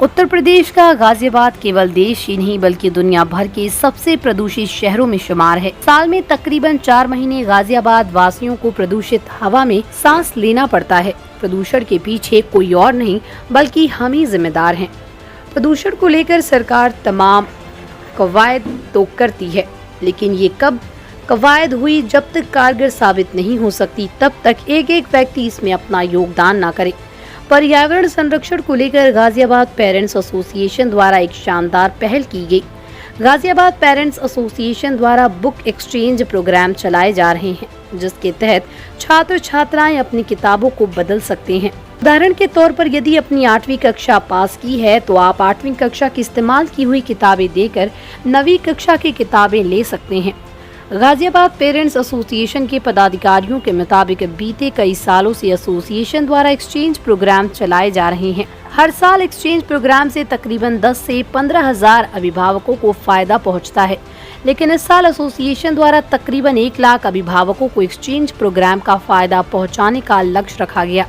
उत्तर प्रदेश का गाजियाबाद केवल देश ही नहीं बल्कि दुनिया भर के सबसे प्रदूषित शहरों में शुमार है। साल में तकरीबन 4 महीने गाजियाबाद वासियों को प्रदूषित हवा में सांस लेना पड़ता है। प्रदूषण के पीछे कोई और नहीं बल्कि हम ही जिम्मेदार हैं। प्रदूषण को लेकर सरकार तमाम कवायद तो करती है, लेकिन ये कब कवायद हुई जब तक कारगर साबित नहीं हो सकती तब तक एक एक व्यक्ति इसमें अपना योगदान न करे। पर्यावरण संरक्षण को लेकर गाजियाबाद पेरेंट्स एसोसिएशन द्वारा एक शानदार पहल की गई। गाजियाबाद पेरेंट्स एसोसिएशन द्वारा बुक एक्सचेंज प्रोग्राम चलाए जा रहे हैं, जिसके तहत छात्र छात्राएं अपनी किताबों को बदल सकते हैं। उदाहरण के तौर पर यदि अपनी 8वीं कक्षा पास की है तो आप 8वीं कक्षा की इस्तेमाल की हुई किताबें देकर 9वीं कक्षा की किताबें ले सकते हैं। गाजियाबाद पेरेंट्स एसोसिएशन के पदाधिकारियों के मुताबिक बीते कई सालों से एसोसिएशन द्वारा एक्सचेंज प्रोग्राम चलाए जा रहे हैं। हर साल एक्सचेंज प्रोग्राम से तकरीबन 10 से 15 हजार अभिभावकों को फायदा पहुंचता है, लेकिन इस साल एसोसिएशन द्वारा तकरीबन 1 लाख अभिभावकों को एक्सचेंज प्रोग्राम का फायदा पहुँचाने का लक्ष्य रखा गया।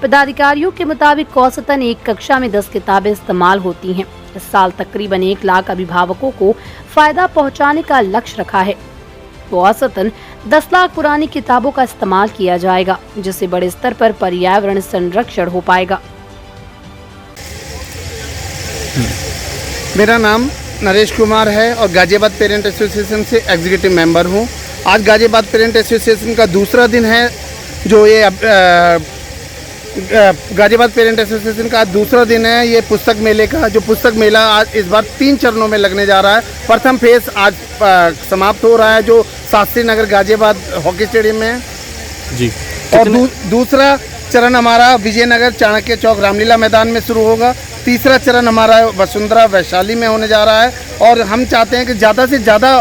पदाधिकारियों के मुताबिक औसतन एक कक्षा में 10 किताबें इस्तेमाल होती हैं। इस साल तकरीबन 1 लाख अभिभावकों को फायदा पहुँचाने का लक्ष्य रखा है, तो औसतन 10 लाख पुरानी किताबों का इस्तेमाल किया जाएगा, जिससे बड़े स्तर पर पर्यावरण संरक्षण हो पाएगा। मेरा नाम नरेश कुमार है और गाजियाबाद पेरेंट एसोसिएशन से एग्जीक्यूटिव मेंबर हूं। आज गाजियाबाद पेरेंट एसोसिएशन का दूसरा दिन है। जो ये गाजियाबाद पेरेंट एसोसिएशन का आज दूसरा दिन है ये पुस्तक मेले का। जो पुस्तक मेला आज इस बार 3 चरणों में लगने जा रहा है। प्रथम फेज आज समाप्त हो रहा है जो शास्त्री नगर गाजियाबाद हॉकी स्टेडियम में है जी। और दूसरा चरण हमारा विजयनगर चाणक्य चौक रामलीला मैदान में शुरू होगा। तीसरा चरण हमारा वसुंधरा वैशाली में होने जा रहा है और हम चाहते हैं कि ज़्यादा से ज़्यादा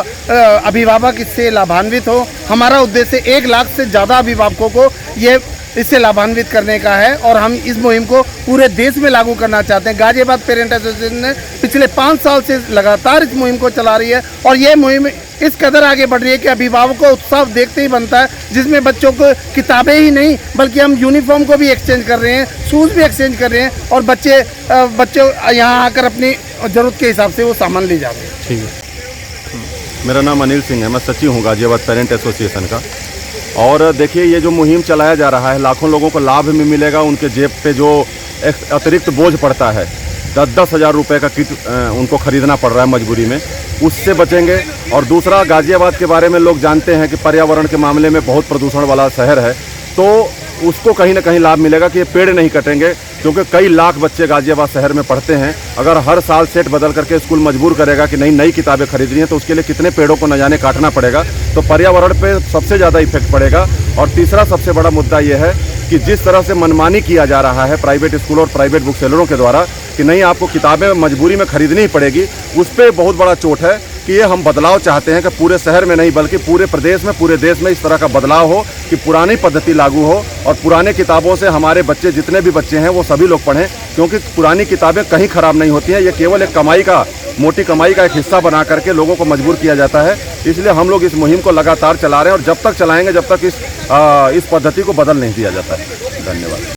अभिभावक इससे लाभान्वित हो। हमारा उद्देश्य 1 लाख से ज़्यादा अभिभावकों को ये इससे लाभान्वित करने का है और हम इस मुहिम को पूरे देश में लागू करना चाहते हैं। गाजियाबाद पेरेंट एसोसिएशन ने पिछले 5 साल से लगातार इस मुहिम को चला रही है और ये मुहिम इस कदर आगे बढ़ रही है कि अभिभावकों को उत्साह देखते ही बनता है, जिसमें बच्चों को किताबें ही नहीं बल्कि हम यूनिफॉर्म को भी एक्सचेंज कर रहे हैं, शूज़ भी एक्सचेंज कर रहे हैं और बच्चे यहाँ आकर अपनी ज़रूरत के हिसाब से वो सामान ले जा रहे हैं। ठीक है। मेरा नाम अनिल सिंह है, मैं सचिव हूँ गाजियाबाद पेरेंट एसोसिएशन का। और देखिए ये जो मुहिम चलाया जा रहा है लाखों लोगों को लाभ भी मिलेगा। उनके जेब पे जो अतिरिक्त बोझ पड़ता है 10-10 हज़ार रुपये का किट उनको ख़रीदना पड़ रहा है मजबूरी में, उससे बचेंगे। और दूसरा गाजियाबाद के बारे में लोग जानते हैं कि पर्यावरण के मामले में बहुत प्रदूषण वाला शहर है, तो उसको कहीं ना कहीं लाभ मिलेगा कि ये पेड़ नहीं कटेंगे, क्योंकि कई लाख बच्चे गाजियाबाद शहर में पढ़ते हैं। अगर हर साल सेट बदल करके स्कूल मजबूर करेगा कि नई किताबें खरीदनी है तो उसके लिए कितने पेड़ों को न जाने काटना पड़ेगा, तो पर्यावरण पे सबसे ज़्यादा इफेक्ट पड़ेगा। और तीसरा सबसे बड़ा मुद्दा ये है कि जिस तरह से मनमानी किया जा रहा है प्राइवेट स्कूलों और प्राइवेट बुक सेलरों के द्वारा कि नहीं आपको किताबें मजबूरी में खरीदनी ही पड़ेगी, उस पर बहुत बड़ा चोट है कि ये हम बदलाव चाहते हैं कि पूरे शहर में नहीं बल्कि पूरे प्रदेश में, पूरे देश में इस तरह का बदलाव हो कि पुरानी पद्धति लागू हो और पुराने किताबों से हमारे बच्चे जितने भी बच्चे हैं वो सभी लोग पढ़ें, क्योंकि पुरानी किताबें कहीं ख़राब नहीं होती हैं। ये केवल एक मोटी कमाई का एक हिस्सा बना करके लोगों को मजबूर किया जाता है। इसलिए हम लोग इस मुहिम को लगातार चला रहे हैं और जब तक चलाएँगे जब तक इस पद्धति को बदल नहीं दिया जाता है। धन्यवाद।